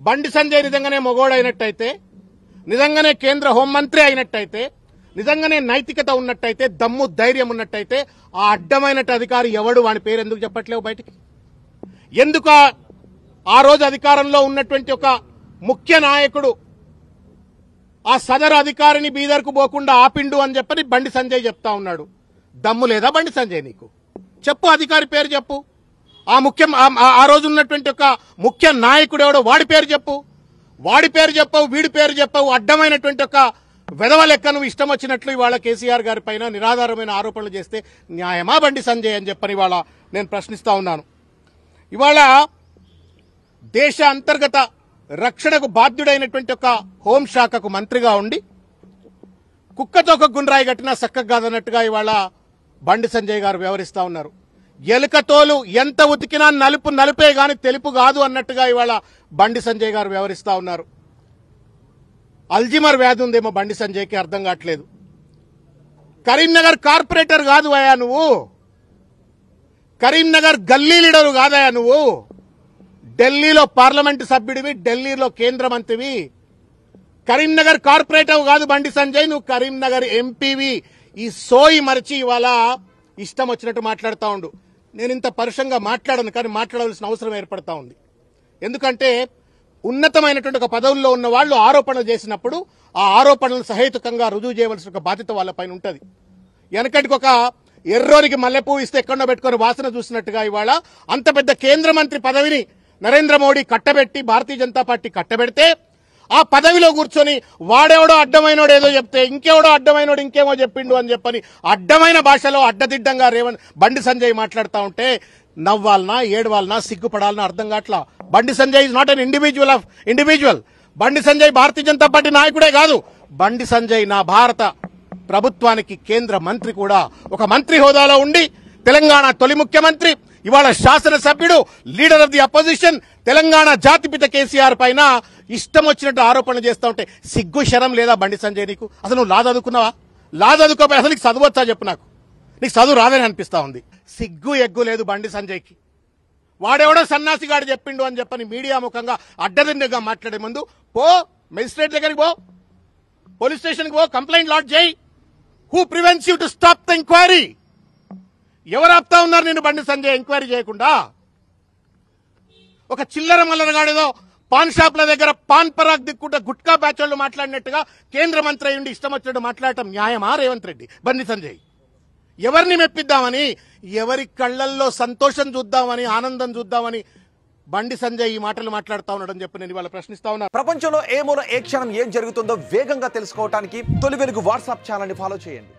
బండి సంజయ్ నిజంగానే మొగోడు అయినట్టయితే, నిజంగానే కేంద్ర హోంమంత్రి అయినట్టయితే, నిజంగానే నైతికత ఉన్నట్టయితే, దమ్ము ధైర్యం ఉన్నట్టయితే ఆ అడ్డమైన అధికారి ఎవడు, వాని పేరు ఎందుకు చెప్పట్లేవు బయటికి? ఎందుకు ఆ రోజు అధికారంలో ఉన్నటువంటి ఒక ముఖ్య నాయకుడు ఆ సదరు అధికారిని బీదర్కు పోకుండా ఆపిండు అని చెప్పని బండి సంజయ్ చెప్తా ఉన్నాడు. దమ్ము లేదా బండి సంజయ్ నీకు? చెప్పు, అధికారి పేరు చెప్పు. ఆ రోజు ఉన్నటువంటి ఒక ముఖ్య నాయకుడు ఎవడో వాడి పేరు చెప్పు. వాడి పేరు చెప్పవు, వీడి పేరు చెప్పవు. అడ్డమైనటువంటి ఒక వెధవ లెక్కను ఇష్టం వచ్చినట్లు ఇవాళ కేసీఆర్ గారి పైన నిరాధారమైన ఆరోపణలు చేస్తే న్యాయమా బండి సంజయ్ అని చెప్పని ఇవాళ నేను ప్రశ్నిస్తా ఉన్నాను. ఇవాళ దేశ అంతర్గత రక్షణకు బాధ్యుడైనటువంటి ఒక హోంశాఖకు మంత్రిగా ఉండి కుక్కతో ఒక గుండ్రాయి కట్టినా చక్కగా కాదన్నట్టుగా ఇవాళ బండి సంజయ్ గారు వ్యవహరిస్తా ఉన్నారు. ఎలుకతోలు ఎంత ఉతికినా నలుపు నలుపే గాని తెలుపు కాదు అన్నట్టుగా ఇవాళ బండి సంజయ్ గారు వ్యవహరిస్తా ఉన్నారు. అల్జిమర్ వ్యాధి ఉందేమో బండి సంజయ్కి, అర్థం కావట్లేదు. కరీంనగర్ కార్పొరేటర్ కాదు అయ్యా నువ్వు, కరీంనగర్ గల్లీ లీడరు కాదయా నువ్వు. ఢిల్లీలో పార్లమెంటు సభ్యుడివి, ఢిల్లీలో కేంద్ర మంత్రివి. కరీంనగర్ కార్పొరేటర్ కాదు బండి సంజయ్, నువ్వు కరీంనగర్ ఎంపీవి. ఈ సోయి మరిచి ఇవాళ ఇష్టం వచ్చినట్టు మాట్లాడుతూ ఉండు. నేను ఇంత పరుషంగా మాట్లాడను, కానీ మాట్లాడవలసిన అవసరం ఏర్పడతా ఉంది. ఎందుకంటే ఉన్నతమైనటువంటి ఒక పదవుల్లో ఉన్న వాళ్ళు ఆరోపణలు చేసినప్పుడు ఆ ఆరోపణలను సహేతుకంగా రుజువు చేయవలసిన ఒక బాధ్యత వాళ్ళపైన ఉంటుంది. వెనకటికి ఒక ఎర్రోనికి మల్లెపూ ఇస్తే ఎక్కడో పెట్టుకుని వాసన చూసినట్టుగా ఇవాళ అంత పెద్ద కేంద్ర మంత్రి పదవిని నరేంద్ర మోడీ కట్టబెట్టి, భారతీయ జనతా పార్టీ కట్టబెడితే ఆ పదవిలో కూర్చొని వాడెవడో అడ్డమైనోడు ఏదో చెప్తే ఇంకెవడో అడ్డమైనోడు ఇంకేమో చెప్పిండు అని చెప్పని అడ్డమైన భాషలో అడ్డదిడ్డంగా బండి సంజయ్ మాట్లాడుతూ ఉంటే నవ్వాలనా ఏడవాలనా సిగ్గుపడాలనా అర్థం కావట్లా. Bandi Sanjay is not an individual. Bandi Sanjay Bharatiya Janata party నాయకుడే కాదు, బండి సంజయ్ నా భారత ప్రభుత్వానికి కేంద్ర మంత్రి కూడా. ఒక మంత్రి హోదాలో ఉండి తెలంగాణ తొలి ముఖ్యమంత్రి, ఇవాళ శాసనసభ్యుడు, leader of the opposition, Telangana జాతిపిత కేసీఆర్ పైన ఇష్టం వచ్చినట్టు ఆరోపణలు చేస్తూ ఉంటే సిగ్గు శరం లేదా బండి సంజయ్ నీకు? అసలు నువ్వు లా చదువుకున్నావా? లా చదువుకోపోయి అసలు నీకు చదువచ్చా చెప్పు నాకు. నీకు చదువు రాదని అనిపిస్తా ఉంది. సిగ్గు ఎగ్గు లేదు బండి సంజయ్కి. వాడెవడో సన్నాసిగాడు చెప్పిండు అని చెప్పని మీడియా ముఖంగా అడ్డదిడ్డంగా మాట్లాడే ముందు పో, మెజిస్ట్రేట్ దగ్గరికి పో, పోలీస్ స్టేషన్కి పో, కంప్లైంట్ లాడ్జ్ చేయి. Who prevents you to stop the enquiry? ఎవరు ఆపుతా ఉన్నారు నేను బండి సంజయ్ ఎంక్వైరీ చేయకుండా? ఒక చిల్లర మల్లరగాడేదో పాన్ షాప్ల దగ్గర పాన్ పరాగ్ దిక్కుంటే గుట్కా బ్యాచ్ వాళ్ళు మాట్లాడినట్టుగా కేంద్ర మంత్రి అయ్యుండి ఇష్టం వచ్చినట్టు మాట్లాడటం న్యాయమా రేవంత్ రెడ్డి? బండి సంజయ్ ఎవరిని మెప్పిద్దామని, ఎవరి కళ్లల్లో సంతోషం చూద్దామని, ఆనందం చూద్దామని బండి సంజయ్ ఈ మాటలు మాట్లాడుతా ఉన్నాడని చెప్పి నేను ఇవాళ ప్రశ్నిస్తా ఉన్నా. ప్రపంచంలో ఏ మూల ఏ క్షణం ఏం జరుగుతుందో వేగంగా తెలుసుకోవడానికి తొలి వెలుగు వాట్సాప్ ఛానల్ ని ఫాలో చేయండి.